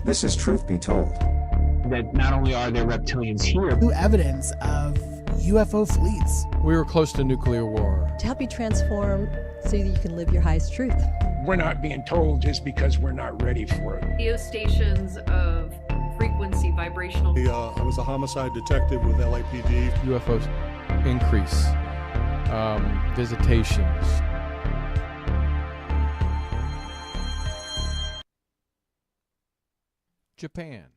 This is Truth Be Told. That not only are there reptilians here, new evidence of UFO fleets. We were close to nuclear war. To help you transform so that you can live your highest truth. We're not being told just because we're not ready for it. Radio stations of frequency, vibrational. I was a homicide detective with LAPD. UFOs increase. Visitations. Japan.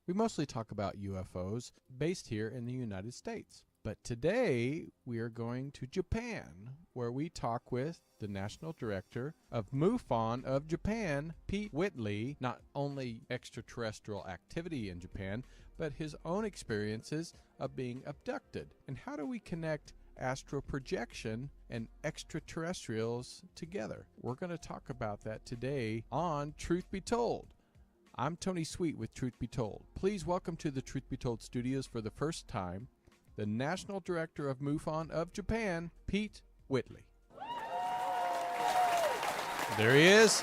We mostly talk about UFOs based here in the United States. But today we are going to Japan, where we talk with the National Director of MUFON of Japan, Pete Whitley, not only extraterrestrial activity in Japan, but his own experiences of being abducted. And how do we connect astral projection and extraterrestrials together? We're going to talk about that today on Truth Be Told. I'm Tony Sweet with Truth Be Told. Please welcome to the Truth Be Told studios for the first time, the National Director of MUFON of Japan, Pete Whitley. There he is.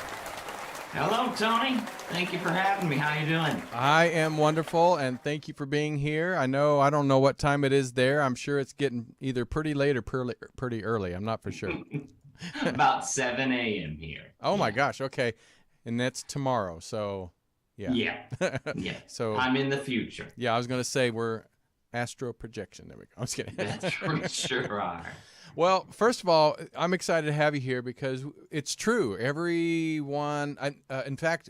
Hello, Tony. Thank you for having me. How you doing? I am wonderful, and thank you for being here. I don't know what time it is there. I'm sure it's getting either pretty late or pretty early. I'm not for sure. About 7 a.m. here. Oh, my gosh. Okay. And that's tomorrow, so yeah. Yeah. So I'm in the future. Yeah, I was going to say we're astro projection. There we go. I'm just kidding. That's we sure are. Well, first of all, I'm excited to have you here because it's true. Everyone, in fact,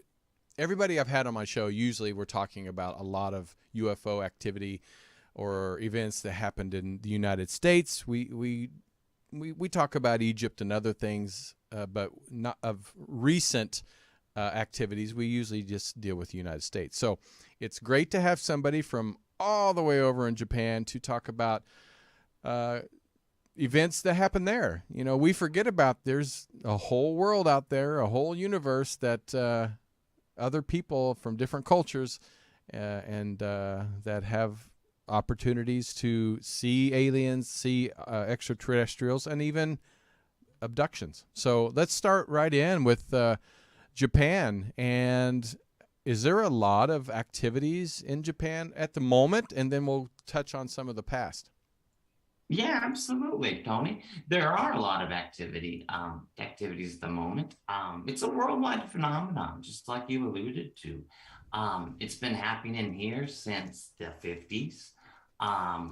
everybody I've had on my show, usually we're talking about a lot of UFO activity or events that happened in the United States. We talk about Egypt and other things, but not of recent activities. We usually just deal with the United States. So it's great to have somebody from all the way over in Japan to talk about events that happen there. You know, we forget about there's a whole world out there, a whole universe that other people from different cultures and that have opportunities to see aliens, see extraterrestrials, and even abductions. So let's start right in with Japan. And is there a lot of activities in Japan at the moment? And then we'll touch on some of the past. Yeah, absolutely, Tony. There are a lot of activities at the moment. It's a worldwide phenomenon, just like you alluded to. It's been happening here since the 50s.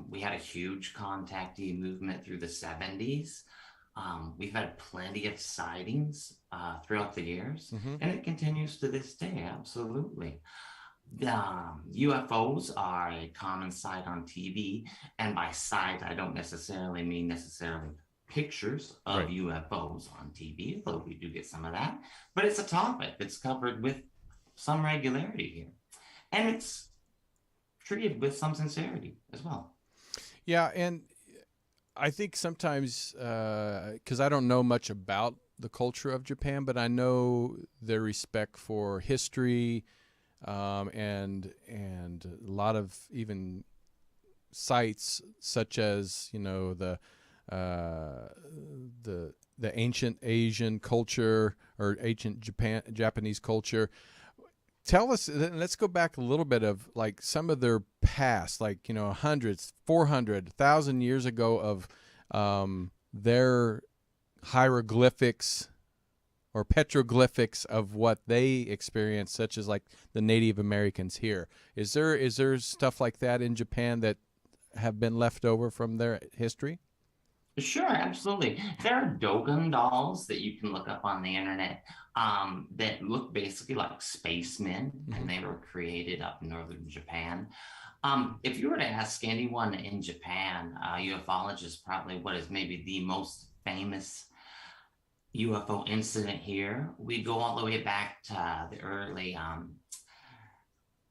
We had a huge contactee movement through the 70s. We've had plenty of sightings throughout the years, and it continues to this day, absolutely. UFOs are a common sight on TV, and by sight, I don't necessarily mean pictures of UFOs on TV, though we do get some of that, but it's a topic that's covered with some regularity here, and it's treated with some sincerity as well. Yeah, and I think sometimes, because I don't know much about the culture of Japan, but I know their respect for history, and a lot of even sites such as, you know, the ancient Asian culture or ancient Japanese culture. Tell us, let's go back a little bit of like some of their past, like, you know, hundreds, 400, 1,000 years ago of their hieroglyphics or petroglyphics of what they experienced, such as like the Native Americans here. Is there stuff like that in Japan that have been left over from their history? Sure, absolutely. There are Dogon dolls that you can look up on the internet that look basically like spacemen, and they were created up in northern Japan. If you were to ask anyone in Japan, ufologist, probably what is maybe the most famous UFO incident here, we go all the way back to the early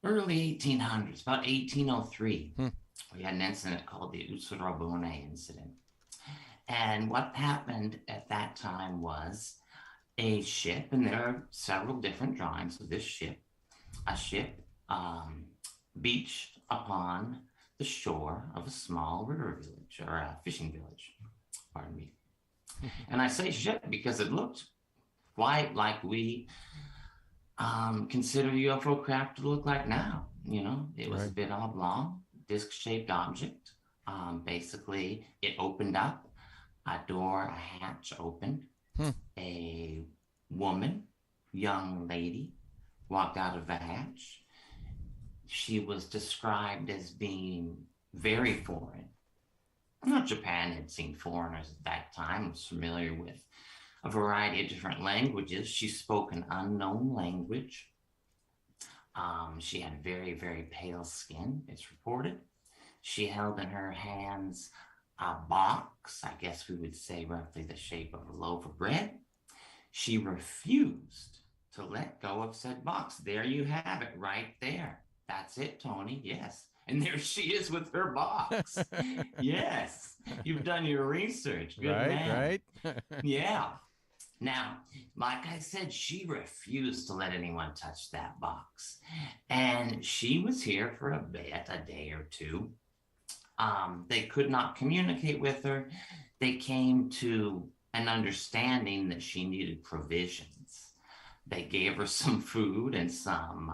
1800s, about 1803. We had an incident called the Utsurobune incident. And what happened at that time was a ship, and there are several different drawings of this ship, a ship beached upon the shore of a small river village, or a fishing village, pardon me. And I say ship because it looked quite like we consider UFO craft to look like now. It was a Right. bit oblong, disc-shaped object. Basically, it opened up, a door, a hatch opened. A woman, young lady, walked out of the hatch. She was described as being very foreign. Japan had seen foreigners at that time, was familiar with a variety of different languages. She spoke an unknown language. She had very, very pale skin, it's reported. She held in her hands a box, I guess we would say roughly the shape of a loaf of bread. She refused to let go of said box. There you have it, right there. That's it, Tony. Yes. And there she is with her box. Yes. You've done your research. Good man. Right. Yeah. Now, like I said, she refused to let anyone touch that box. And she was here for a day or two. They could not communicate with her. They came to an understanding that she needed provisions. They gave her some food and some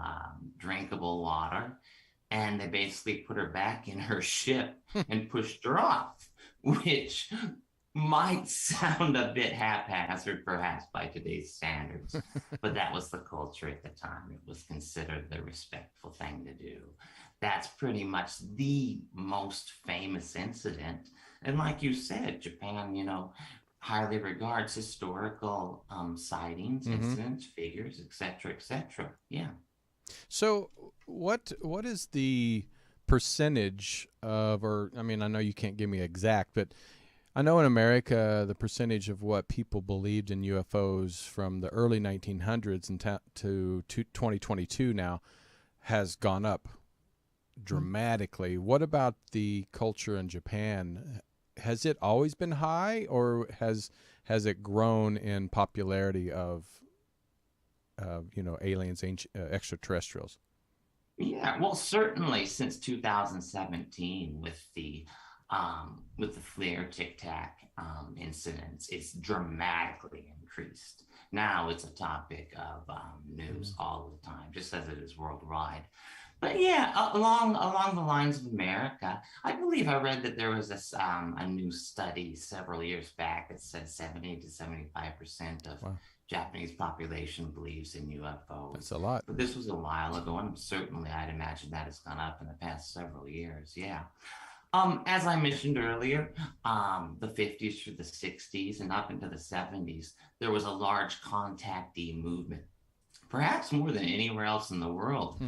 drinkable water, and they basically put her back in her ship and pushed her off, which might sound a bit haphazard perhaps by today's standards, but that was the culture at the time. It was considered the respectful thing to do. That's pretty much the most famous incident. And like you said, Japan, highly regards historical sightings, incidents, figures, etc., etc. Yeah. So what is the percentage of, or I mean, I know you can't give me exact, but I know in America the percentage of what people believed in UFOs from the early 1900s to 2022 now has gone up dramatically. What about the culture in Japan? Has it always been high, or has it grown in popularity of aliens, extraterrestrials? Yeah, well, certainly since 2017 with the Flare Tic Tac incidents, it's dramatically increased. Now it's a topic of news all the time, just as it is worldwide. But yeah, along the lines of America, I believe I read that there was a new study several years back that said 70 to 75% of Japanese population believes in UFOs. That's a lot. But this was a while ago, and certainly I'd imagine that has gone up in the past several years. Yeah. As I mentioned earlier, the 50s through the 60s and up into the 70s, there was a large contactee movement, perhaps more than anywhere else in the world.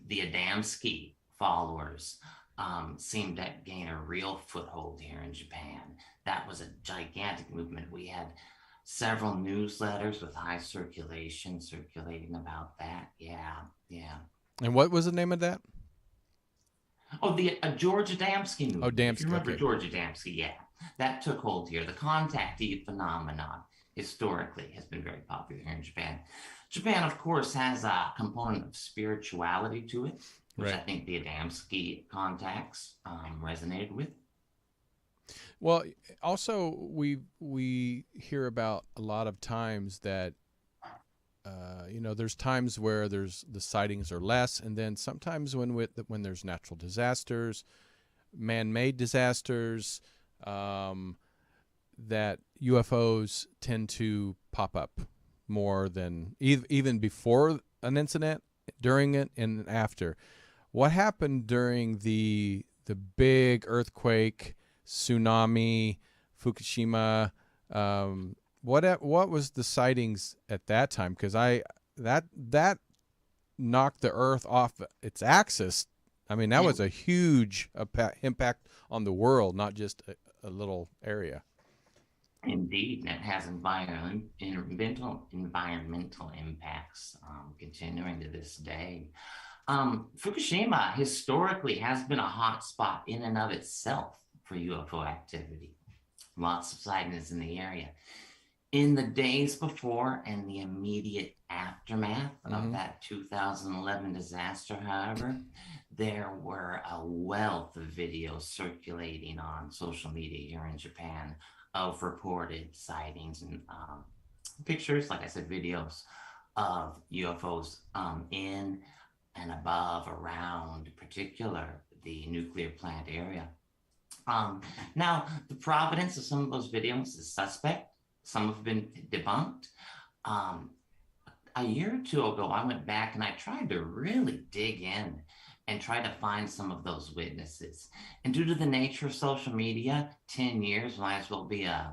The Adamski followers seemed to gain a real foothold here in Japan. That was a gigantic movement. We had several newsletters with high circulating about that. Yeah. And what was the name of that? Oh, the George Adamski movement. Oh, Adamski. You remember okay. George Adamski? Yeah. That took hold here. The contactee phenomenon historically has been very popular here in Japan. Japan, of course, has a component of spirituality to it, which I think the Adamski contacts resonated with. Well, also we hear about a lot of times that there's times where the sightings are less, and then sometimes when there's natural disasters, man-made disasters, that UFOs tend to pop up more than even before an incident, during it, and after. What happened during the big earthquake, tsunami, Fukushima? What was the sightings at that time? Because that knocked the Earth off its axis. I mean, that was a huge impact on the world, not just a little area. Indeed, and it has environmental impacts continuing to this day. Fukushima historically has been a hot spot in and of itself for UFO activity. Lots of sightings in the area. In the days before and the immediate aftermath of that 2011 disaster, however, there were a wealth of videos circulating on social media here in Japan of reported sightings and pictures, like I said, videos of UFOs in and above, around, in particular, the nuclear plant area. Now, the provenance of some of those videos is suspect. Some have been debunked. A year or two ago, I went back and I tried to really dig in and try to find some of those witnesses. And due to the nature of social media, 10 years might as well be a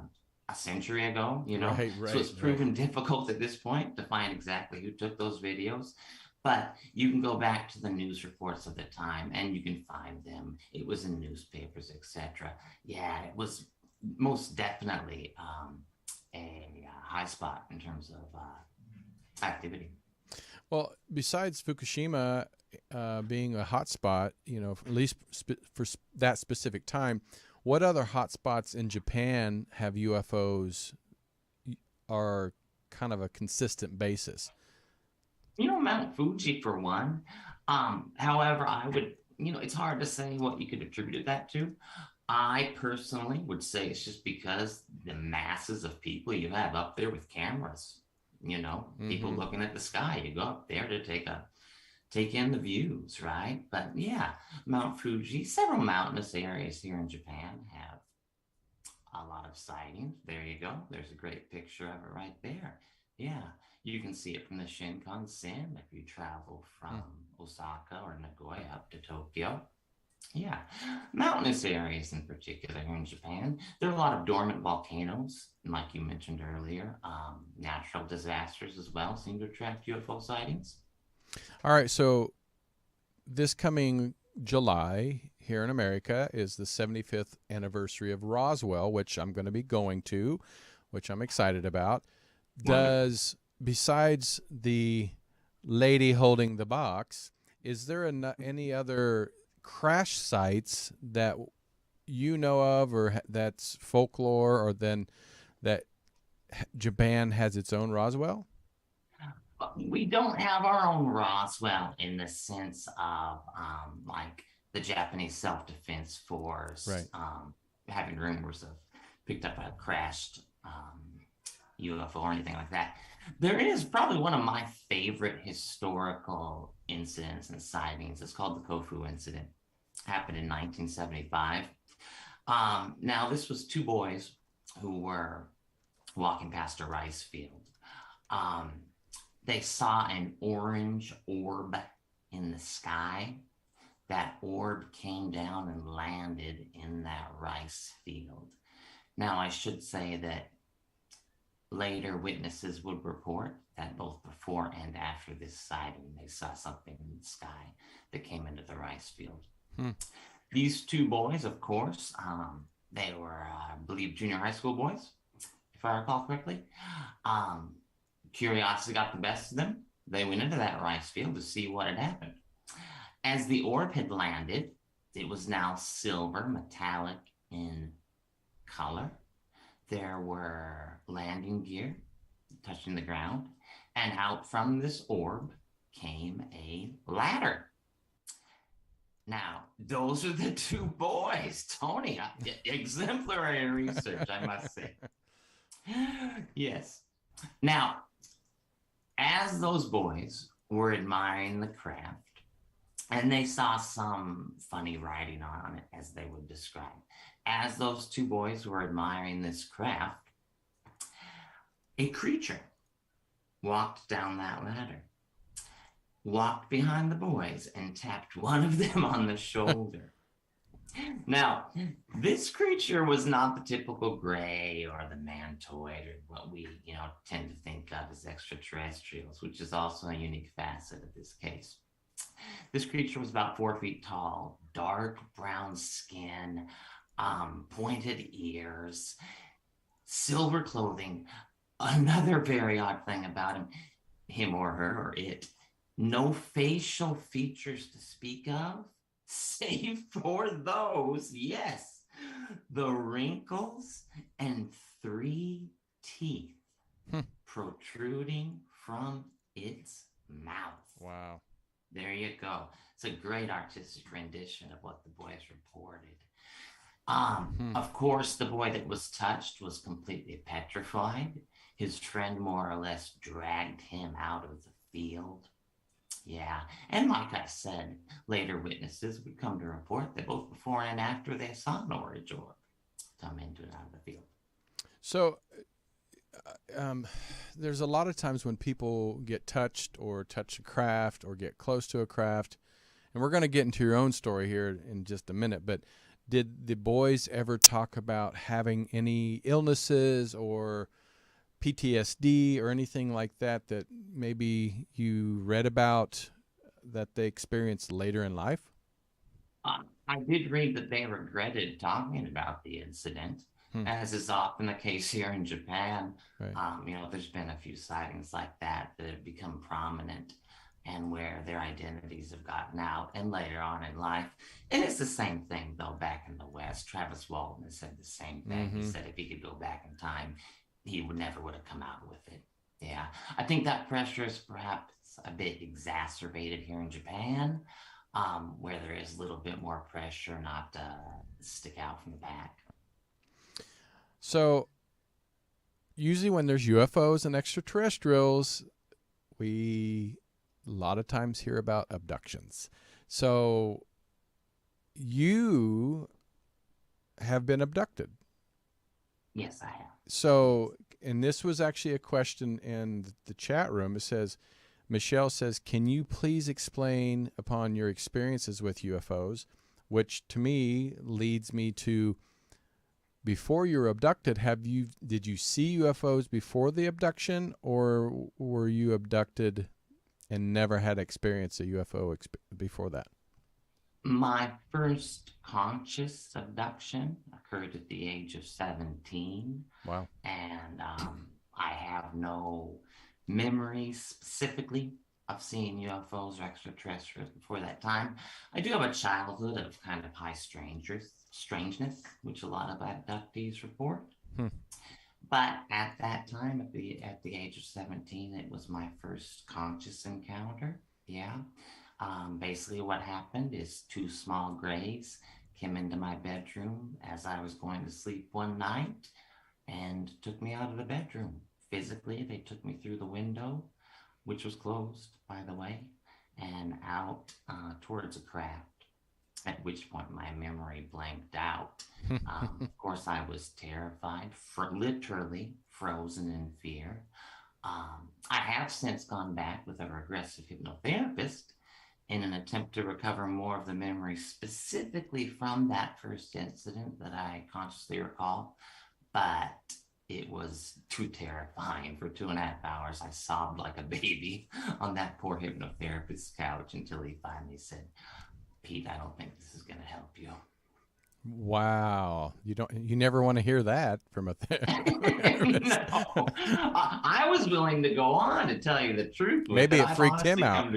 century ago, you know? Right, so it's proven difficult at this point to find exactly who took those videos. But you can go back to the news reports of the time and you can find them. It was in newspapers, etc. Yeah, it was most definitely a high spot in terms of activity. Well, besides Fukushima being a hot spot, you know, at least for that specific time, what other hot spots in Japan have UFOs are kind of a consistent basis? You know, Mount Fuji for one. However, I would, you know, it's hard to say what you could attribute that to. I personally would say it's just because the masses of people you have up there with cameras, you know, people looking at the sky. You go up there to take in the views, right? But yeah, Mount Fuji, several mountainous areas here in Japan have a lot of sightings. There you go. There's a great picture of it right there. Yeah, you can see it from the Shinkansen if you travel from Osaka or Nagoya up to Tokyo. Yeah, mountainous areas in particular here in Japan. There are a lot of dormant volcanoes, and like you mentioned earlier, natural disasters as well seem to attract UFO sightings. All right, so this coming July here in America is the 75th anniversary of Roswell, which I'm going to be going to, which I'm excited about. Does, besides the lady holding the box, is there any other crash sites that you know of, or that's folklore, or then that Japan has its own Roswell? We don't have our own Roswell in the sense of like the Japanese self-defense force, right. Having rumors of picked up a crashed UFO or anything like that. There is probably one of my favorite historical incidents and sightings. It's called the Kofu incident. Happened in 1975. Now, this was two boys who were walking past a rice field. They saw an orange orb in the sky. That orb came down and landed in that rice field. Now, I should say that later witnesses would report that both before and after this sighting, they saw something in the sky that came into the rice field. These two boys, of course, they were, I believe, junior high school boys, if I recall correctly. Curiosity got the best of them. They went into that rice field to see what had happened. As the orb had landed, it was now silver, metallic in color. There were landing gear touching the ground, and out from this orb came a ladder. Now, those are the two boys. Tony, exemplary research, I must say. Yes. Now, as those boys were admiring the craft, and they saw some funny writing on it, as they would describe, as those two boys were admiring this craft, a creature walked down that ladder, walked behind the boys, and tapped one of them on the shoulder. Now, this creature was not the typical gray or the mantoid or what we, tend to think of as extraterrestrials, which is also a unique facet of this case. This creature was about 4 feet tall, dark brown skin, pointed ears, silver clothing. Another very odd thing about him or her or it, no facial features to speak of, save for those, yes, the wrinkles and 3 teeth protruding from its mouth. Wow. There you go. It's a great artistic rendition of what the boys reported. Of course, the boy that was touched was completely petrified. his friend more or less dragged him out of the field. Yeah, and like I said, later witnesses would come to report that both before and after they saw Norwich orb come into and out of the field. So there's a lot of times when people get touched or touch a craft or get close to a craft, and we're going to get into your own story here in just a minute, but did the boys ever talk about having any illnesses or PTSD or anything like that that maybe you read about that they experienced later in life? I did read that they regretted talking about the incident, as is often the case here in Japan. Right. You know, there's been a few sightings like that that have become prominent and where their identities have gotten out and later on in life. And it's the same thing, though, back in the West. Travis Walton has said the same thing. He said if he could go back in time, he never would have come out with it. Yeah, I think that pressure is perhaps a bit exacerbated here in Japan, where there is a little bit more pressure not to stick out from the back. So usually when there's UFOs and extraterrestrials, we a lot of times hear about abductions. So you have been abducted. Yes, I have. So, and this was actually a question in the chat room. It says, Michelle says, can you please explain upon your experiences with UFOs? Which to me leads me to, before you were abducted, did you see UFOs before the abduction, or were you abducted and never had experience a UFO before that? My first conscious abduction occurred at the age of 17. Wow. And I have no memories specifically of seeing UFOs or extraterrestrials before that time. I do have a childhood of kind of high strangeness, which a lot of abductees report. But at that time, at the age of 17, it was my first conscious encounter. Yeah. Basically what happened is two small grays came into my bedroom as I was going to sleep one night and took me out of the bedroom. Physically, they took me through the window, which was closed, by the way, and out towards a craft, at which point my memory blanked out. Of course, I was terrified, literally frozen in fear. I have since gone back with a regressive hypnotherapist in an attempt to recover more of the memory specifically from that first incident that I consciously recall, but it was too terrifying. For 2.5 hours, I sobbed like a baby on that poor hypnotherapist's couch until he finally said, Pete, I don't think this is going to help you. Wow. You never want to hear that from a therapist. No. I was willing to go on to tell you the truth. Maybe it freaked him out.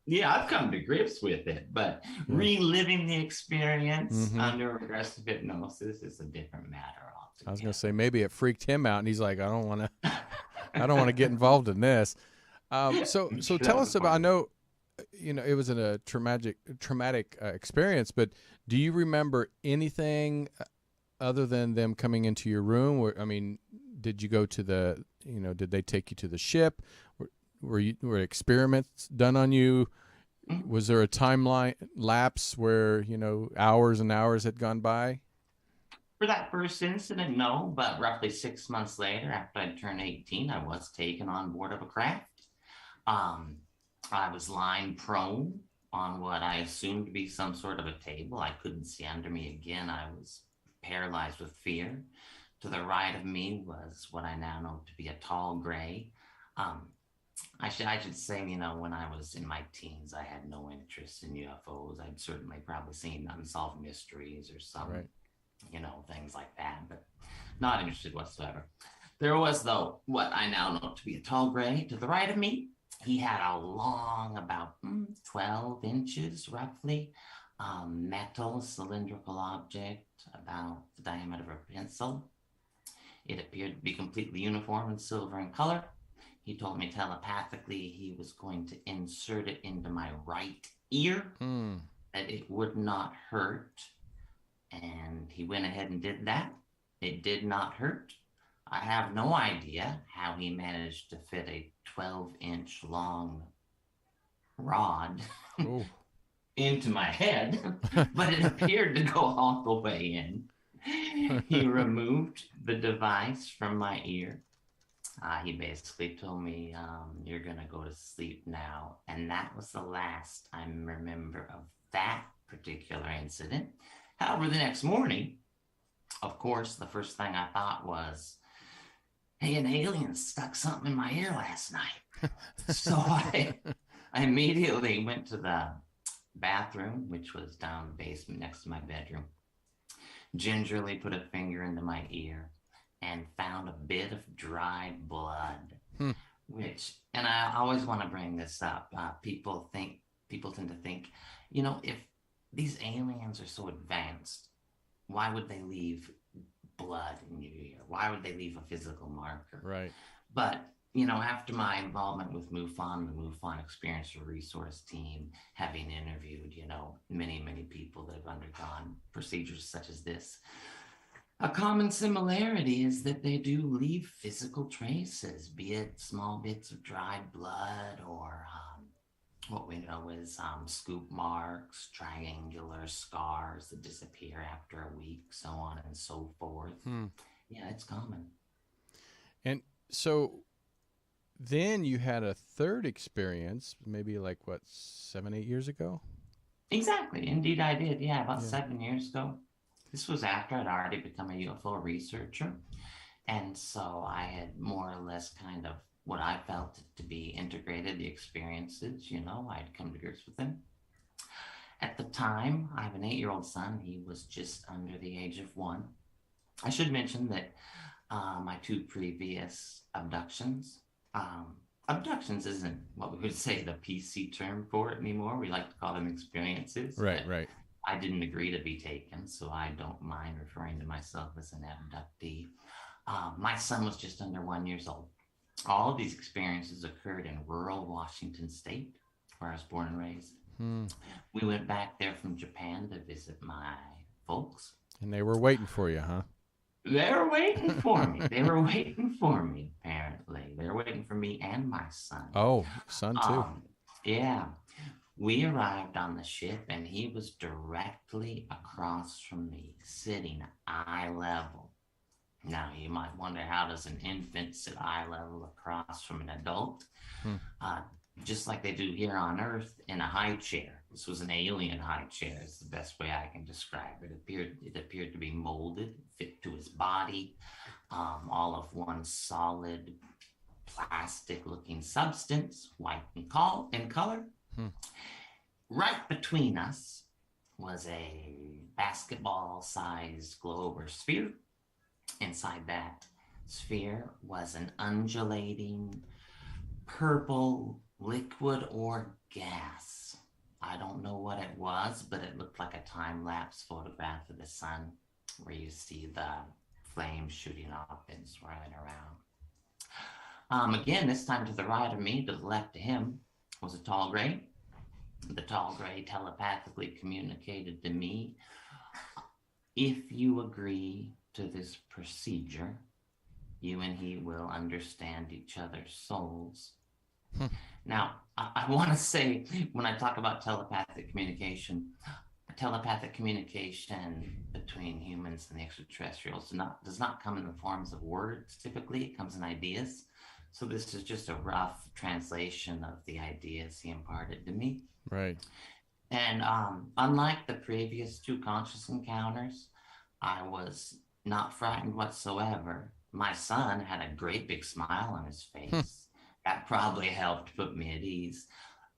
Yeah, I've come to grips with it, but reliving the experience under regressive hypnosis is a different matter altogether. I was going to say maybe it freaked him out, and he's like, I don't want to get involved in this. So tell us about. I know, it was a traumatic experience, but do you remember anything other than them coming into your room? Did you go to did they take you to the ship? Were experiments done on you? Was there a timeline lapse where, hours and hours had gone by? For that first incident, no, but roughly 6 months later, after I turned 18, I was taken on board of a craft. I was lying prone on what I assumed to be some sort of a table. I couldn't see under me again. I was paralyzed with fear. To the right of me was what I now know to be a tall gray. I should say, when I was in my teens, I had no interest in UFOs. I'd certainly probably seen unsolved mysteries or some, things like that, but not interested whatsoever. There was, though, what I now know to be a tall gray. To the right of me, he had a long, about 12 inches, roughly, metal cylindrical object about the diameter of a pencil. It appeared to be completely uniform and silver in color. He told me telepathically he was going to insert it into my right ear, that it would not hurt. And he went ahead and did that. It did not hurt. I have no idea how he managed to fit a 12-inch long rod Oh. into my head, but it appeared to go all the way in. He removed the device from my ear. He basically told me, you're going to go to sleep now. And that was the last I remember of that particular incident. However, the next morning, of course, the first thing I thought was, hey, an alien stuck something in my ear last night. So I immediately went to the bathroom, which was down the basement next to my bedroom, gingerly put a finger into my ear and found a bit of dried blood, which, and I always want to bring this up. People tend to think, if these aliens are so advanced, why would they leave blood in your ear? Why would they leave a physical marker? Right. But, after my involvement with MUFON, the MUFON Experience Resource Team, having interviewed, many, many people that have undergone procedures such as this, a common similarity is that they do leave physical traces, be it small bits of dried blood or what we know is scoop marks, triangular scars that disappear after a week, so on and so forth. Yeah, it's common. And so then you had a third experience, maybe 7, 8 years ago? Exactly. Indeed, I did. Yeah, about 7 years ago. This was after I'd already become a UFO researcher. And so I had more or less kind of what I felt to be integrated the experiences, I'd come to grips with them. At the time, I have an 8-year-old son. He was just under the age of 1. I should mention that my 2 previous abductions isn't what we would say the PC term for it anymore. We like to call them experiences. Right. I didn't agree to be taken, so I don't mind referring to myself as an abductee. My son was just under 1 year old. All of these experiences occurred in rural Washington State, where I was born and raised. We went back there from Japan to visit my folks. And they were waiting for you, huh? They were waiting for me. They were waiting for me, apparently. They were waiting for me and my son. Oh, son too. Yeah. We arrived on the ship, and he was directly across from me, sitting eye level. Now, you might wonder, how does an infant sit eye level across from an adult? Just like they do here on Earth in a high chair. This was an alien high chair, is the best way I can describe it. It appeared to be molded, fit to his body, all of one solid plastic-looking substance, white in color. Right between us was a basketball-sized globe or sphere. Inside that sphere was an undulating purple liquid or gas. I don't know what it was, but it looked like a time-lapse photograph of the sun where you see the flames shooting up and swirling around. Again, this time to the right of me, to the left of him, was a tall gray. The tall gray telepathically communicated to me, if you agree to this procedure, you and he will understand each other's souls. Now, I want to say, when I talk about telepathic communication between humans and the extraterrestrials does not come in the forms of words. Typically, it comes in ideas. So this is just a rough translation of the ideas he imparted to me. Right. And unlike the previous 2 conscious encounters, I was not frightened whatsoever. My son had a great big smile on his face. That probably helped put me at ease,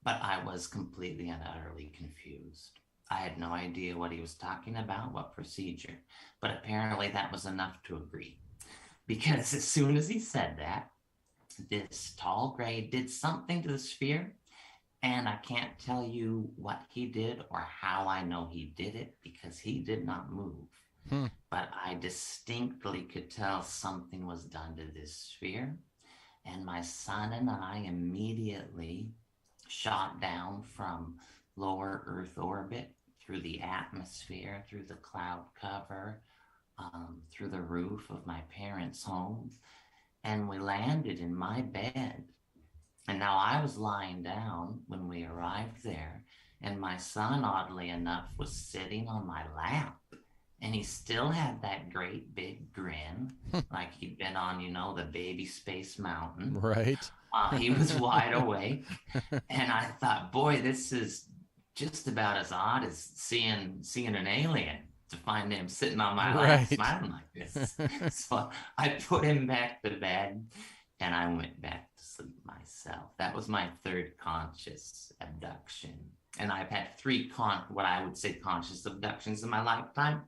but I was completely and utterly confused. I had no idea what he was talking about, what procedure, but apparently that was enough to agree. Because as soon as he said that, this tall gray did something to the sphere, and I can't tell you what he did or how I know he did it, because he did not move. But I distinctly could tell something was done to this sphere, and my son and I immediately shot down from lower Earth orbit through the atmosphere, through the cloud cover, through the roof of my parents' home, and we landed in my bed. And now I was lying down when we arrived there, and my son, oddly enough, was sitting on my lap. And he still had that great big grin, like he'd been on, the baby space mountain. Right. He was wide awake. And I thought, boy, this is just about as odd as seeing an alien, to find him sitting on my lap smiling like this. So I put him back to bed, and I went back to sleep myself. That was my third conscious abduction. And I've had three what I would say conscious abductions in my lifetime.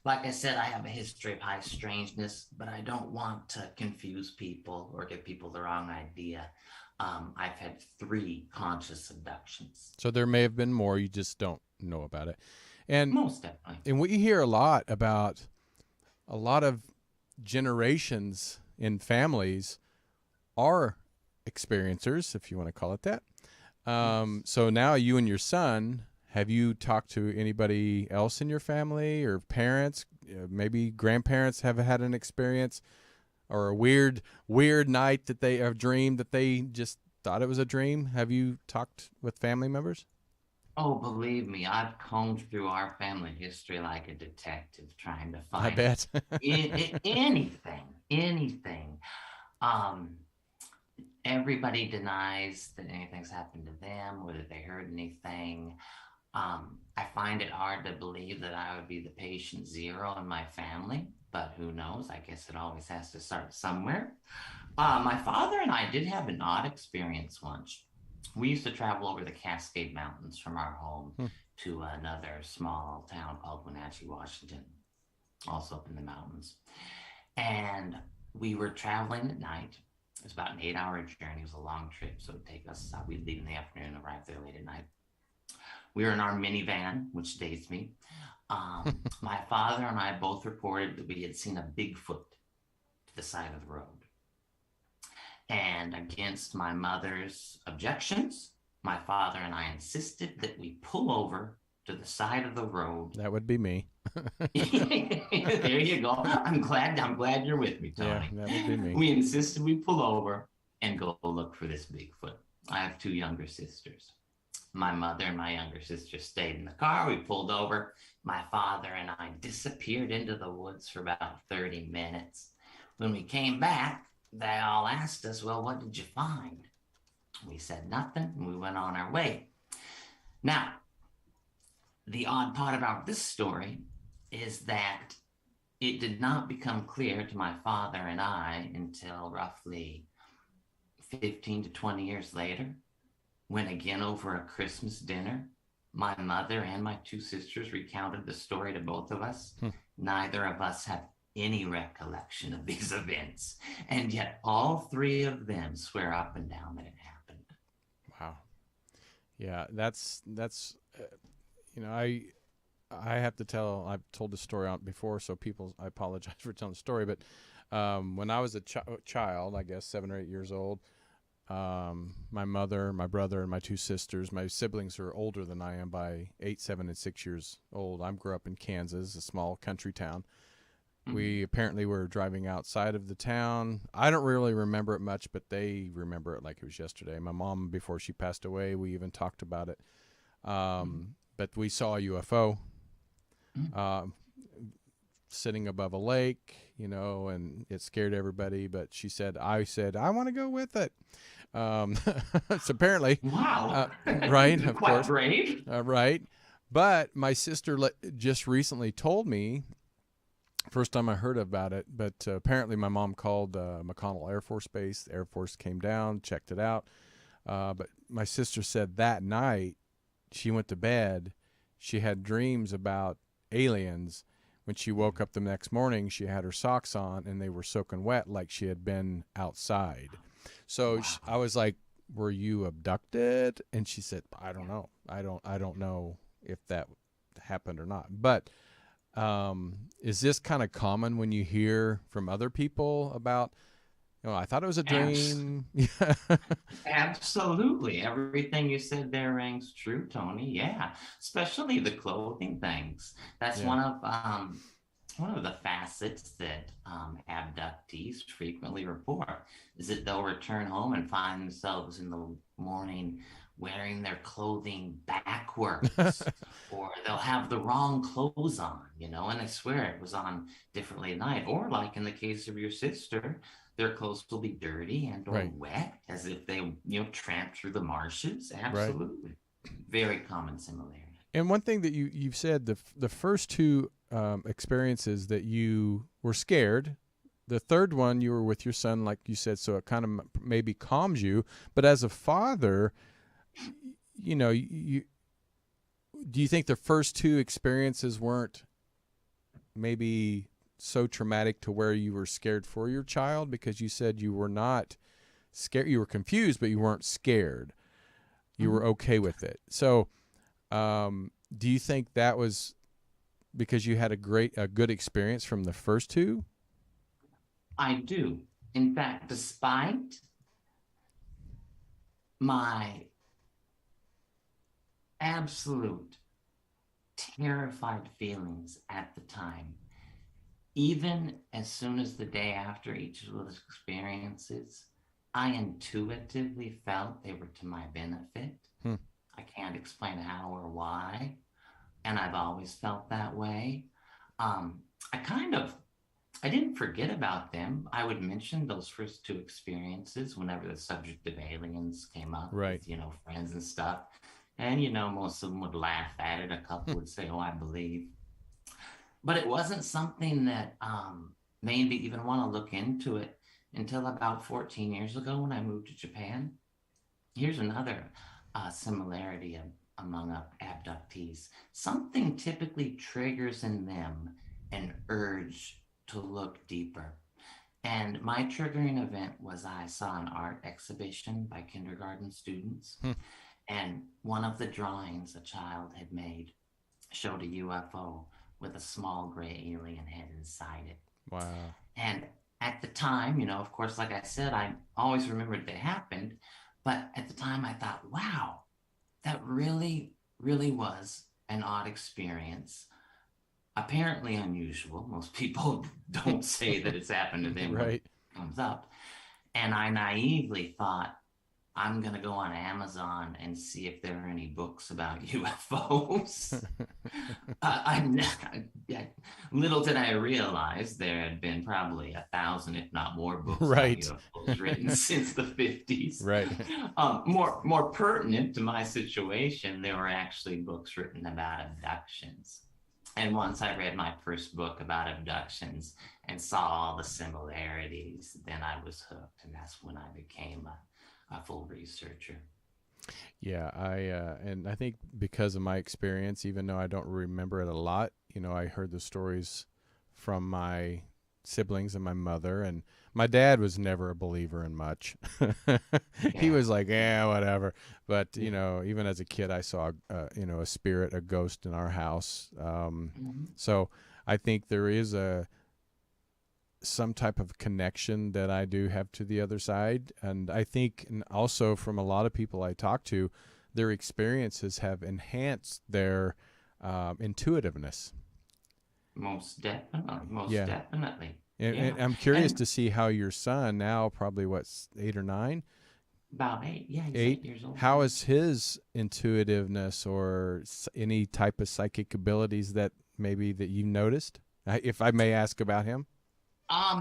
Like I said, I have a history of high strangeness, but I don't want to confuse people or give people the wrong idea. I've had three conscious abductions. So there may have been more, you just don't know about it. And most definitely. And we hear a lot about a lot of generations in families are experiencers, if you want to call it that. So now you and your son, have you talked to anybody else in your family or parents, maybe grandparents have had an experience or a weird night that they have dreamed that they just thought it was a dream? Have you talked with family members? Oh, believe me, I've combed through our family history like a detective trying to find I bet. anything. Everybody denies that anything's happened to them or that they heard anything. I find it hard to believe that I would be the patient zero in my family, but who knows? I guess it always has to start somewhere. My father and I did have an odd experience once. We used to travel over the Cascade Mountains from our home to another small town called Wenatchee, Washington, also up in the mountains. And we were traveling at night. It was about an 8-hour journey. It was a long trip, so it would take us, we'd leave in the afternoon and arrive there late at night. We were in our minivan, which dates me. My father and I both reported that we had seen a Bigfoot to the side of the road. And against my mother's objections, my father and I insisted that we pull over to the side of the road. That would be me. There you go. I'm glad you're with me, Tony. Yeah, that would be me. We insisted we pull over and go look for this Bigfoot. I have two younger sisters. My mother and my younger sister stayed in the car. We pulled over. My father and I disappeared into the woods for about 30 minutes. When we came back, they all asked us, well, what did you find? We said nothing, and we went on our way. Now, the odd part about this story is that it did not become clear to my father and I until roughly 15 to 20 years later, when again over a Christmas dinner, my mother and my two sisters recounted the story to both of us. Neither of us have any recollection of these events, and yet all three of them swear up and down that it happened. Wow. Yeah, that's I have to tell, I've told this story out before, so I apologize for telling the story, but when I was a child, I guess 7 or 8 years old, my mother, my brother, and my two sisters, my siblings are older than I am by 8, 7, and 6 years old. I grew up in Kansas, a small country town. We apparently were driving outside of the town. I don't really remember it much, but they remember it like it was yesterday. My mom, before she passed away, we even talked about it. But we saw a UFO sitting above a lake, and it scared everybody. But I said, I want to go with it. So apparently, wow, right? Of quite course, brave, right? But my sister just recently told me. First time I heard about it, but apparently my mom called McConnell Air Force Base. The Air Force came down, checked it out. But my sister said that night she went to bed, she had dreams about aliens. When she woke up the next morning, she had her socks on and they were soaking wet like she had been outside. So wow. I was like, were you abducted? And she said, I don't know. I don't know if that happened or not. But is this kind of common when you hear from other people about, I thought it was a dream? Absolutely. Everything you said there rings true, Tony. Yeah. Especially the clothing things. That's one of one of the facets that abductees frequently report is that they'll return home and find themselves in the morning wearing their clothing backwards, or they'll have the wrong clothes on, and I swear it was on differently at night. Or like in the case of your sister, their clothes will be dirty and or wet, as if they, tramped through the marshes. Absolutely. Right. Very common similarity. And one thing that you've said, the first two experiences that you were scared. The third one, you were with your son, like you said, so it kind of maybe calms you. But as a father, do you think the first two experiences weren't maybe so traumatic to where you were scared for your child? Because you said you were not scared, you were confused, but you weren't scared. You were okay with it. So, do you think that was because you had a good experience from the first two? I do. In fact, despite my absolute terrified feelings at the time, even as soon as the day after each of those experiences, I intuitively felt they were to my benefit. I can't explain how or why, and I've always felt that way. I didn't forget about them. I would mention those first two experiences whenever the subject of aliens came up, right? With, friends and stuff. And, most of them would laugh at it. A couple would say, oh, I believe. But it wasn't something that made me even want to look into it until about 14 years ago when I moved to Japan. Here's another similarity among abductees. Something typically triggers in them an urge to look deeper. And my triggering event was I saw an art exhibition by kindergarten students. And one of the drawings a child had made showed a UFO with a small gray alien head inside it. Wow. And at the time, of course, like I said, I always remembered that happened. But at the time I thought, wow, that really, really was an odd experience. Apparently unusual. Most people don't say that it's happened to them. Right. When it comes up. And I naively thought, I'm going to go on Amazon and see if there are any books about UFOs. Little did I realize there had been probably 1,000, if not more, books right. about UFOs written since the 50s. Right. More pertinent to my situation, there were actually books written about abductions. And once I read my first book about abductions and saw all the similarities, then I was hooked. And that's when I became a full researcher. Yeah, and I think because of my experience, even though I don't remember it a lot, I heard the stories from my siblings and my mother, and my dad was never a believer in much. He was like, yeah, whatever. But, even as a kid, I saw, a spirit, a ghost in our house. So I think there is some type of connection that I do have to the other side. And I think also from a lot of people I talk to, their experiences have enhanced their intuitiveness. Most definitely. And I'm curious to see how your son, now probably 8 or 9? About 8, yeah, he's 8 years old. How is his intuitiveness or any type of psychic abilities that you noticed? If I may ask about him?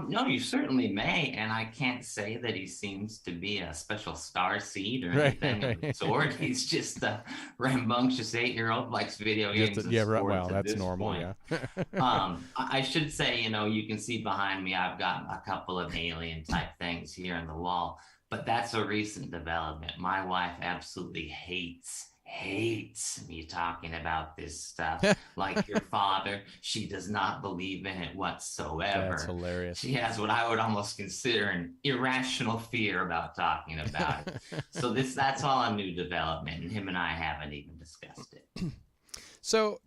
No, you certainly may, and I can't say that he seems to be a special star seed or anything of the sort. He's just a rambunctious 8-year-old, likes video games and sports. Well, that's normal, point. I should say, you can see behind me, I've got a couple of alien type things here on the wall, but that's a recent development. My wife absolutely hates me talking about this stuff. Like your father, she does not believe in it whatsoever. That's hilarious. She has what I would almost consider an irrational fear about talking about it. So that's all a new development, and him and I haven't even discussed it. So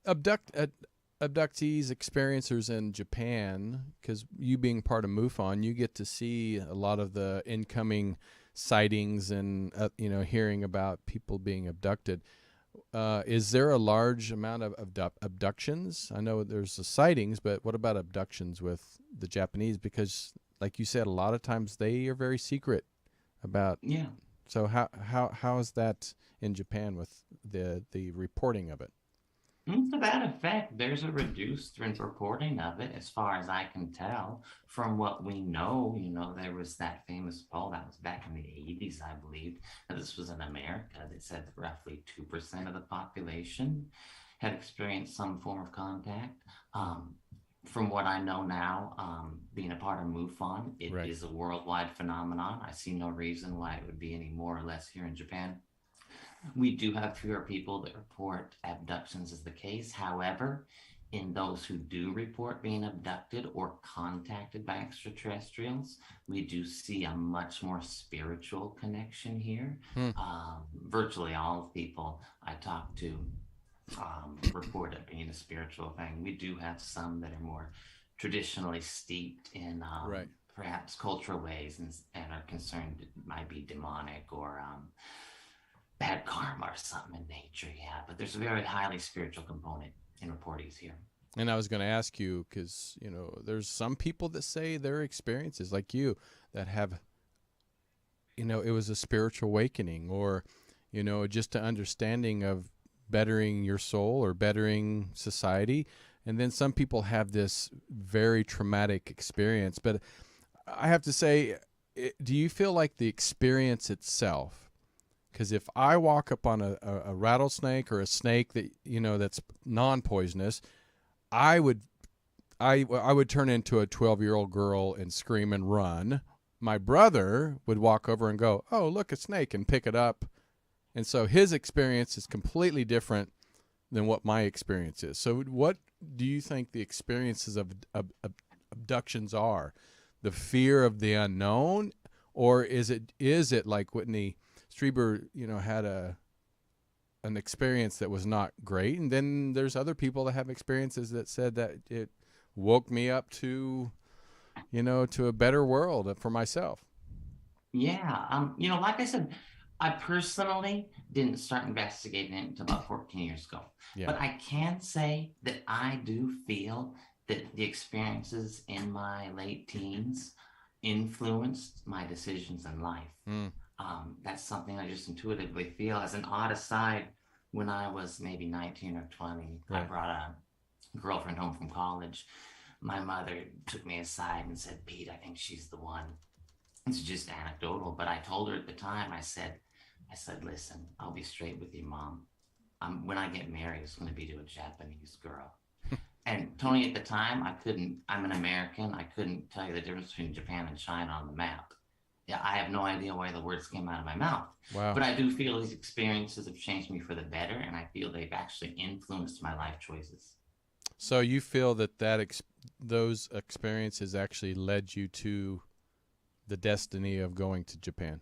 abductees, experiencers in Japan, because you being part of MUFON, you get to see a lot of the incoming sightings and hearing about people being abducted. Is there a large amount of abductions? I know there's the sightings, but what about abductions with the Japanese? Because, like you said, a lot of times they are very secret about. Yeah. So how is that in Japan with the reporting of it? To that effect, there's a reduced reporting of it, as far as I can tell. From what we know, there was that famous poll that was back in the 80s, I believe. And this was in America. That said that roughly 2% of the population had experienced some form of contact. From what I know now, being a part of MUFON, it Right. is a worldwide phenomenon. I see no reason why it would be any more or less here in Japan. We do have fewer people that report abductions as the case. However, in those who do report being abducted or contacted by extraterrestrials, we do see a much more spiritual connection here. Virtually all of people I talk to report it being a spiritual thing. We do have some that are more traditionally steeped in Right. perhaps cultural ways and are concerned it might be demonic or bad karma or something in nature. Yeah, but there's a very highly spiritual component in reportees here. And I was going to ask you, because there's some people that say their experiences, like you, that have, it was a spiritual awakening, or just an understanding of bettering your soul or bettering society. And then some people have this very traumatic experience. But I have to say, do you feel like the experience itself? Because if I walk up on a rattlesnake or a snake that that's non-poisonous, I would turn into a 12-year-old girl and scream and run. My brother would walk over and go, "Oh, look, a snake," and pick it up. And so his experience is completely different than what my experience is. So what do you think the experiences of abductions are? The fear of the unknown, or is it like Whitney Strieber, had an experience that was not great, and then there's other people that have experiences that said that it woke me up to, to a better world for myself. Yeah, like I said, I personally didn't start investigating it until about 14 years ago. Yeah. But I can say that I do feel that the experiences in my late teens influenced my decisions in life. That's something I just intuitively feel. As an odd aside, when I was maybe 19 or 20, Right. I brought a girlfriend home from college. My mother took me aside and said, "Pete, I think she's the one." It's just anecdotal, but I told her at the time, I said, "Listen, I'll be straight with you, Mom. When I get married, it's going to be to a Japanese girl." And Tony, at the time, I'm an American. I couldn't tell you the difference between Japan and China on the map. Yeah, I have no idea why the words came out of my mouth. Wow. But I do feel these experiences have changed me for the better, and I feel they've actually influenced my life choices. So you feel that those experiences actually led you to the destiny of going to Japan?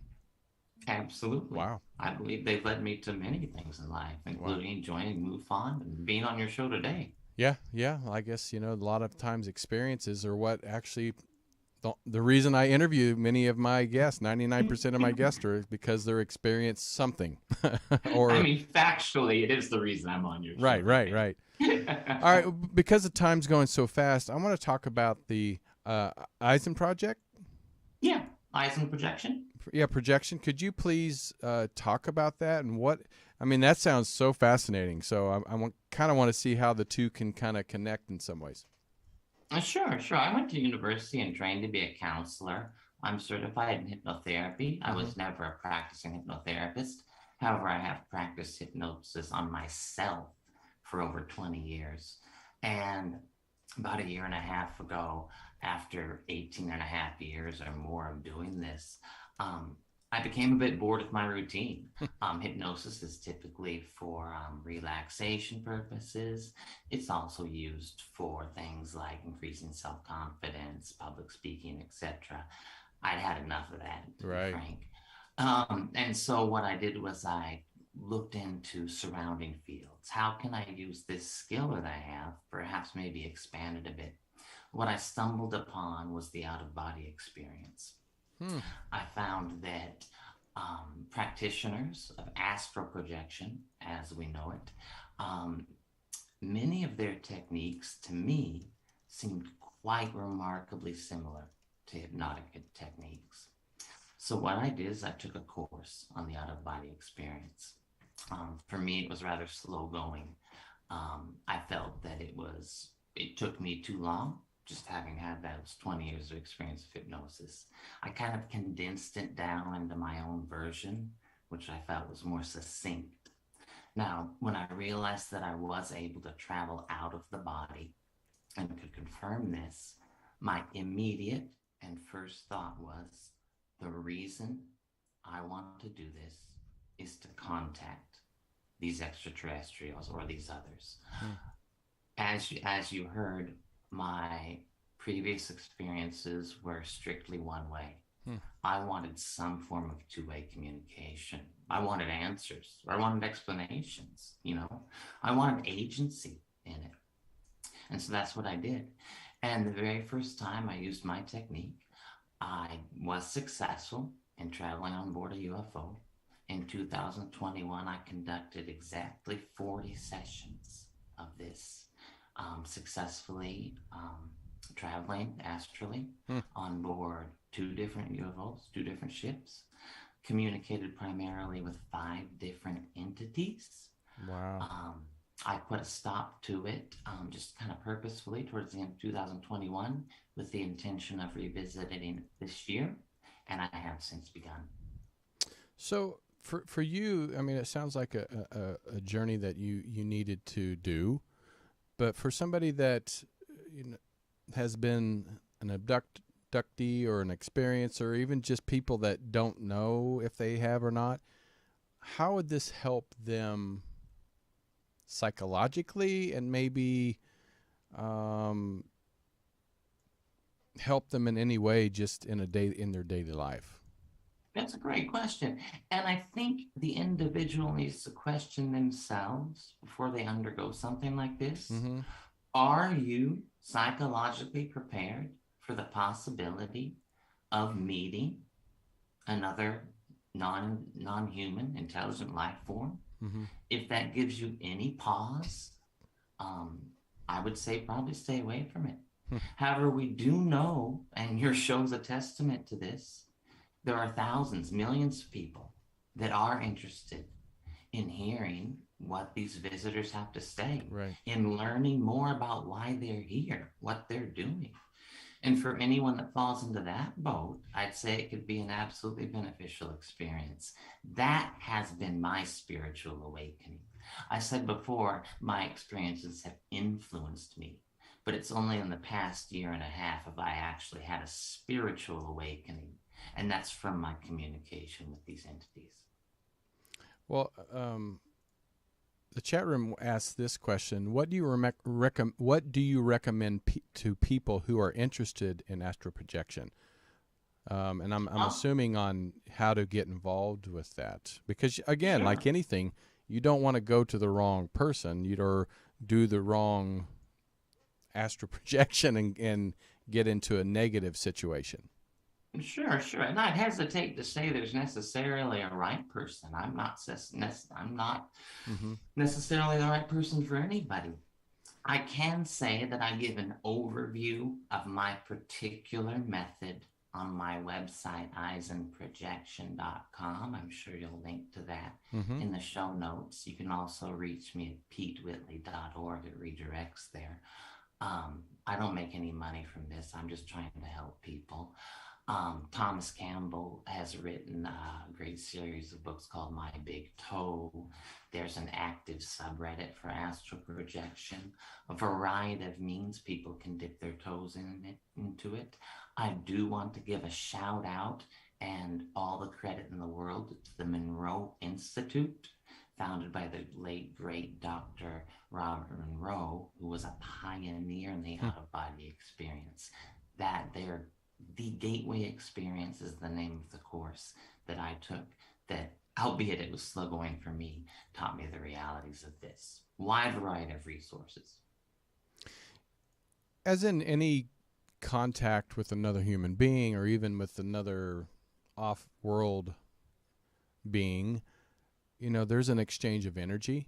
Absolutely. Wow. I believe they've led me to many things in life, including joining MUFON and being on your show today. Yeah. I guess, a lot of times experiences are what actually, the reason I interview many of my guests, 99% of my guests, are because they're experienced something. Or factually, it is the reason I'm on your show. Right. All right, because the time's going so fast, I want to talk about the Aizen project. Yeah, Aizen projection. Yeah, projection. Could you please talk about that and what? I mean, that sounds so fascinating. So I kind of want to see how the two can kind of connect in some ways. Sure. I went to university and trained to be a counselor. I'm certified in hypnotherapy. I was never a practicing hypnotherapist. However, I have practiced hypnosis on myself for over 20 years. And about a year and a half ago, after 18 and a half years or more of doing this, I became a bit bored with my routine. Hypnosis is typically for relaxation purposes. It's also used for things like increasing self-confidence, public speaking, etc. I'd had enough of that, to be frank. And so what I did was I looked into surrounding fields. How can I use this skill that I have, perhaps maybe expand it a bit? What I stumbled upon was the out-of-body experience. I found that practitioners of astral projection, as we know it. Many of their techniques, to me, seemed quite remarkably similar to hypnotic techniques. So what I did is I took a course on the out-of-body experience. For me, it was rather slow going. I felt that it took me too long, just having had those 20 years of experience of hypnosis. I kind of condensed it down into my own version, which I felt was more succinct. Now, when I realized that I was able to travel out of the body and could confirm this, my immediate and first thought was, the reason I want to do this is to contact these extraterrestrials or these others. As you heard, my previous experiences were strictly one way. I wanted some form of two-way communication. I wanted answers. I wanted explanations, I wanted agency in it. And so that's what I did. And the very first time I used my technique, I was successful in traveling on board a UFO. In 2021, I conducted exactly 40 sessions of this, successfully traveling astrally on board 2 different UFOs, 2 different ships, communicated primarily with 5 different entities. Wow. I put a stop to it just kind of purposefully towards the end of 2021 with the intention of revisiting it this year, and I have since begun. So for you, I mean, it sounds like a journey that you needed to do, but for somebody that has been an abductee or an experience, or even just people that don't know if they have or not, how would this help them psychologically and maybe help them in any way just in their daily life? That's a great question. And I think the individual needs to question themselves before they undergo something like this. Mm-hmm. Are you psychologically prepared for the possibility of meeting another non-human intelligent life form? Mm-hmm. If that gives you any pause, I would say probably stay away from it. However, we do know, and your show's a testament to this, there are thousands, millions of people that are interested in hearing what these visitors have to say, right, in learning more about why they're here, what they're doing. And for anyone that falls into that boat, I'd say it could be an absolutely beneficial experience. That has been my spiritual awakening. I said before, my experiences have influenced me, but it's only in the past year and a half have I actually had a spiritual awakening. And that's from my communication with these entities. Well, the chat room asked this question: what do you recommend to people who are interested in astral projection? And I'm assuming on how to get involved with that, because again, Sure. like anything, you don't want to go to the wrong person, or do the wrong astral projection and get into a negative situation. Sure. And I'd hesitate to say there's necessarily a right person. I'm not necessarily the right person for anybody. I can say that I give an overview of my particular method on my website, aizenprojection.com. I'm sure you'll link to that in the show notes. You can also reach me at petewhitley.org. It redirects there. I don't make any money from this. I'm just trying to help people. Thomas Campbell has written a great series of books called My Big Toe. There's an active subreddit for astral projection. A variety of means people can dip their toes into it. I do want to give a shout out and all the credit in the world to the Monroe Institute, founded by the late, great Dr. Robert Monroe, who was a pioneer in the out-of-body experience. The Gateway Experience is the name of the course that I took that, albeit it was slow going for me, taught me the realities of this. Wide variety of resources. As in any contact with another human being, or even with another off-world being, there's an exchange of energy.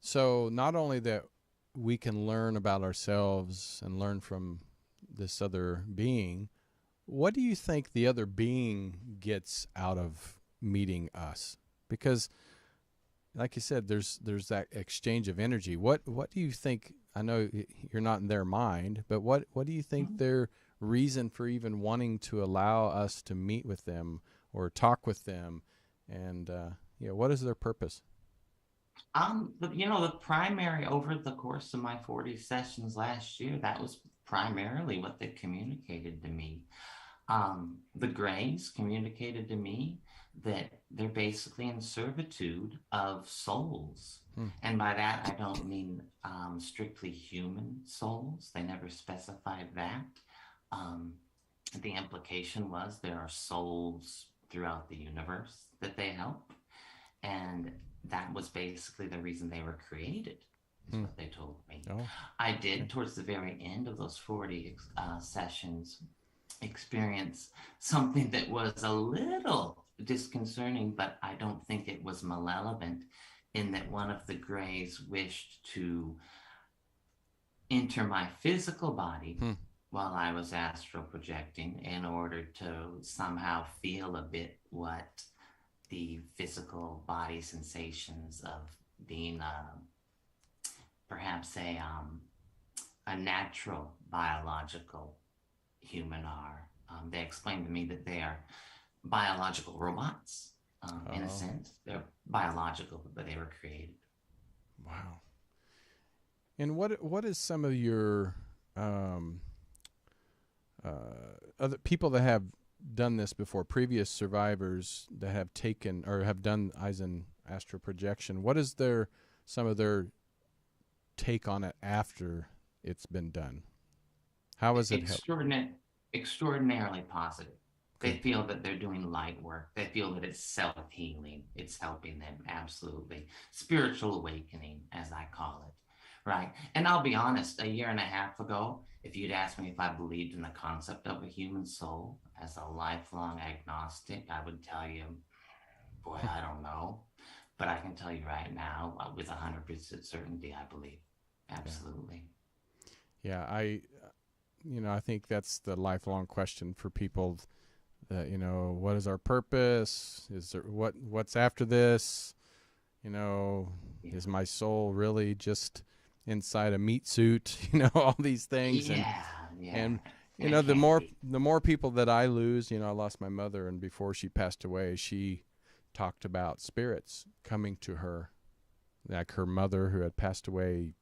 So not only that we can learn about ourselves and learn from this other being, what do you think the other being gets out of meeting us? Because like you said, there's that exchange of energy. What do you think? I know you're not in their mind, but what do you think their reason for even wanting to allow us to meet with them or talk with them, and what is their purpose? The primary, over the course of my 40 sessions last year, that was primarily what they communicated to me. The Greys communicated to me that they're basically in servitude of souls. And by that, I don't mean strictly human souls. They never specified that. The implication was there are souls throughout the universe that they help. And that was basically the reason they were created, is what they told me. Oh, I did, towards the very end of those 40 sessions, experience something that was a little disconcerting, but I don't think it was malevolent, in that one of the Greys wished to enter my physical body while I was astral projecting, in order to somehow feel a bit what the physical body sensations of being perhaps a natural biological human are. They explained to me that they are biological robots, in a sense. They're biological, but they were created. Wow. And what is some of your other people that have done this before, previous survivors that have taken or have done Aizen astral projection, what is some of their take on it after it's been done? How is it extraordinarily positive? They feel that they're doing light work. They feel that it's self-healing. It's helping them, absolutely. Spiritual awakening, as I call it, right? And I'll be honest, a year and a half ago, if you'd asked me if I believed in the concept of a human soul as a lifelong agnostic, I would tell you, boy, I don't know. But I can tell you right now, with 100% certainty, I believe. Absolutely. Yeah, I think that's the lifelong question for people. That, what is our purpose? Is there what's after this? Is my soul really just inside a meat suit? All these things. And the more people that I lose, I lost my mother, and before she passed away, she talked about spirits coming to her, like her mother who had passed away.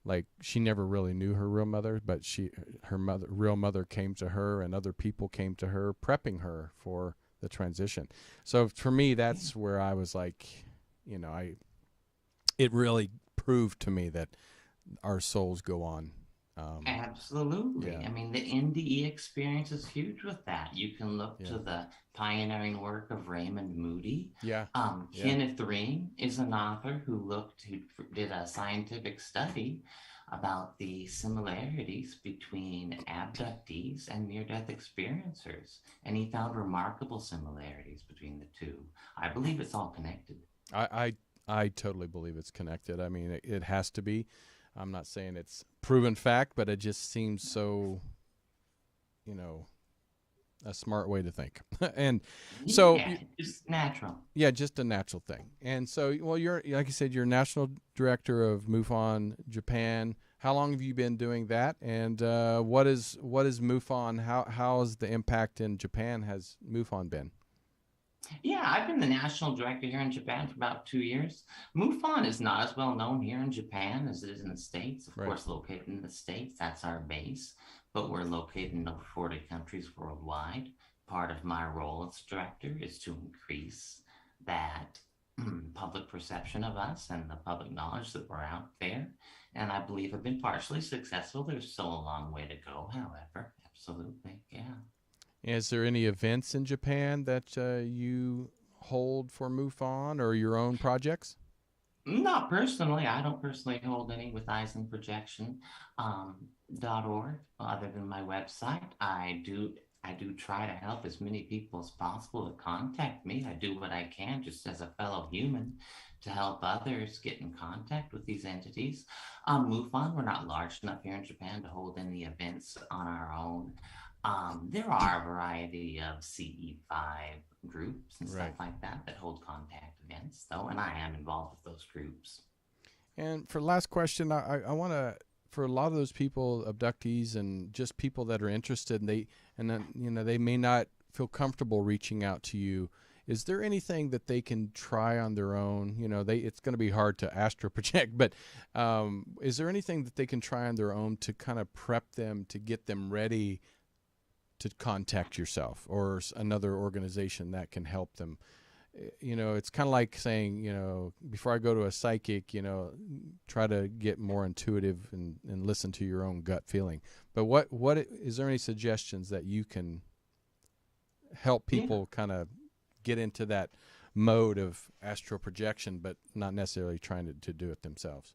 Like, she never really knew her real mother, but her real mother came to her, and other people came to her, prepping her for the transition. So for me, that's where I was like, it really proved to me that our souls go on. Absolutely. Yeah. I mean, the NDE experience is huge with that. You can look to the pioneering work of Raymond Moody. Kenneth Ring is an author who did a scientific study about the similarities between abductees and near-death experiencers, and he found remarkable similarities between the two. I believe it's all connected. I totally believe it's connected. I mean, it has to be. I'm not saying it's proven fact, but it just seems so, a smart way to think. And so, just natural. Yeah, just a natural thing. And so, well, you're, like you said, you're national director of MUFON Japan. How long have you been doing that? And what is MUFON? How has the impact in Japan has MUFON been? Yeah, I've been the national director here in Japan for about 2 years. MUFON is not as well known here in Japan as it is in the States. Of course, located in the States, that's our base. But we're located in over 40 countries worldwide. Part of my role as director is to increase that public perception of us and the public knowledge that we're out there. And I believe I've been partially successful. There's still a long way to go, however. Absolutely, yeah. Is there any events in Japan that you hold for MUFON or your own projects? Not personally. I don't personally hold any with aizenprojection.org other than my website. I do I do try to help as many people as possible that contact me. I do what I can just as a fellow human to help others get in contact with these entities. MUFON, we're not large enough here in Japan to hold any events on our own. There are a variety of CE5 groups and stuff like that that hold contact events, though, and I am involved with those groups. And for the last question, I want to, for a lot of those people, abductees and just people that are interested, and then, you know, they may not feel comfortable reaching out to you. Is there anything that they can try on their own? You know, it's going to be hard to astro project, but is there anything that they can try on their own to kind of prep them, to get them ready to contact yourself or another organization that can help them? You know, it's kind of like saying, you know, before I go to a psychic, you know, try to get more intuitive and listen to your own gut feeling. But what is there any suggestions that you can help people kind of get into that mode of astral projection, but not necessarily trying to do it themselves?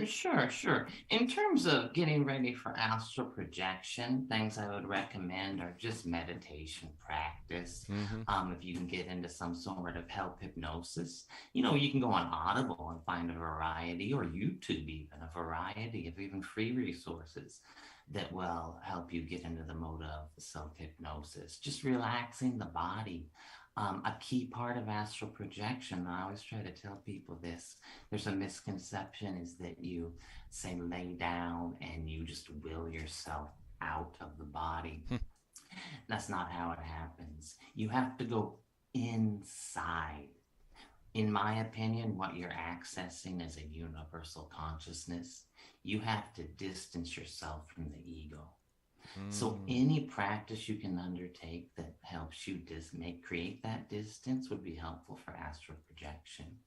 Sure. In terms of getting ready for astral projection, things I would recommend are just meditation practice. If you can get into some sort of help hypnosis, you know, you can go on Audible and find a variety, or YouTube even, a variety of even free resources that will help you get into the mode of self-hypnosis. Just relaxing the body. A key part of astral projection, I always try to tell people this, there's a misconception, is that you say lay down and you just will yourself out of the body. That's not how it happens. You have to go inside. In my opinion, what you're accessing is a universal consciousness. You have to distance yourself from the ego. So any practice you can undertake that helps you create that distance would be helpful for astral projection.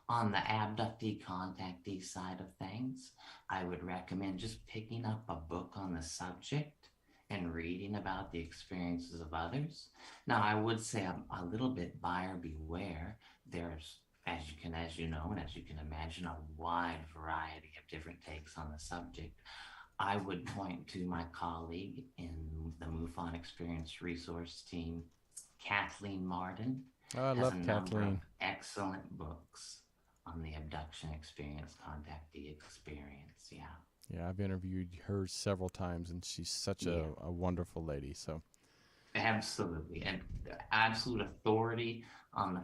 On the abductee contactee side of things, I would recommend just picking up a book on the subject and reading about the experiences of others. Now, I would say a little bit buyer beware. There's, as you know, and as you can imagine, a wide variety of different takes on the subject. I would point to my colleague in the MUFON Experience Resource Team, Kathleen Martin. Oh, I love Kathleen. Excellent books on the abduction experience, contactee experience. Yeah, I've interviewed her several times, and she's such a wonderful lady. So, absolutely, and absolute authority on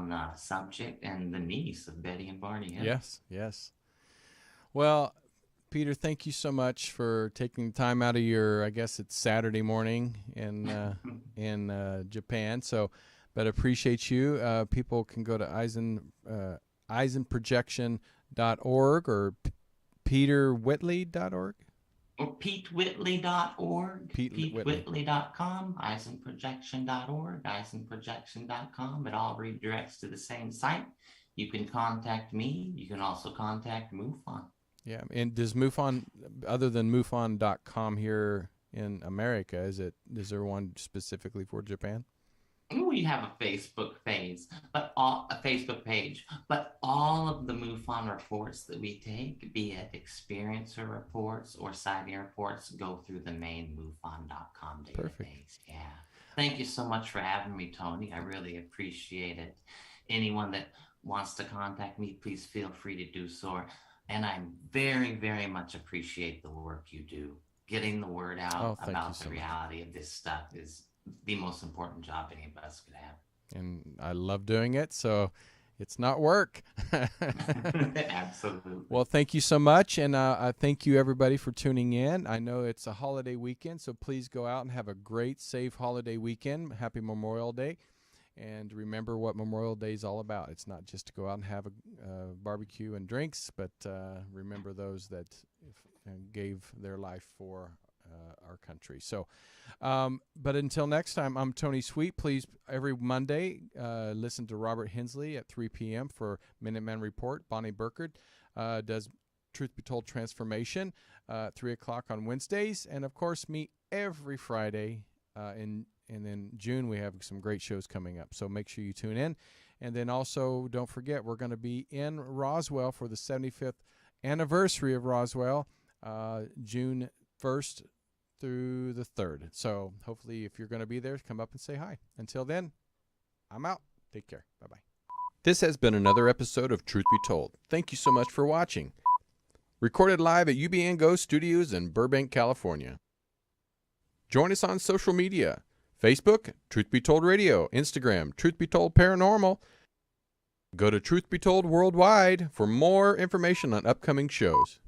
the subject, and the niece of Betty and Barney. Yes. Well, Peter, thank you so much for taking the time out of your, I guess it's Saturday morning in Japan. So, but appreciate you. People can go to aizenprojection.org or peterwhitley.org. Or petewhitley.org, Whitley. petewhitley.com, aizenprojection.org, aizenprojection.com. It all redirects to the same site. You can contact me. You can also contact MUFON. Yeah, and does MUFON, other than MUFON.com here in America, is there one specifically for Japan? We have a Facebook page, but all of the MUFON reports that we take, be it experiencer reports or sighting reports, go through the main MUFON.com database. Perfect. Yeah. Thank you so much for having me, Tony. I really appreciate it. Anyone that wants to contact me, please feel free to do so. And I very, very much appreciate the work you do. Getting the word out about the reality of this stuff is the most important job any of us could have. And I love doing it, so it's not work. Absolutely. Well, thank you so much, and I thank you, everybody, for tuning in. I know it's a holiday weekend, so please go out and have a great, safe holiday weekend. Happy Memorial Day. And remember what Memorial Day is all about. It's not just to go out and have a barbecue and drinks, but remember those that gave their life for our country. So, but until next time, I'm Tony Sweet. Please, every Monday, listen to Robert Hensley at 3 p.m. for MINUTEMAN Report. Bonnie Burkert does Truth Be Told Transformation at 3 o'clock on Wednesdays. And, of course, me every Friday and then June, we have some great shows coming up. So make sure you tune in. And then also, don't forget, we're going to be in Roswell for the 75th anniversary of Roswell, June 1st through the 3rd. So hopefully if you're going to be there, come up and say hi. Until then, I'm out. Take care. Bye-bye. This has been another episode of Truth Be Told. Thank you so much for watching. Recorded live at UBN Go Studios in Burbank, California. Join us on social media. Facebook, Truth Be Told Radio. Instagram, Truth Be Told Paranormal. Go to Truth Be Told Worldwide for more information on upcoming shows.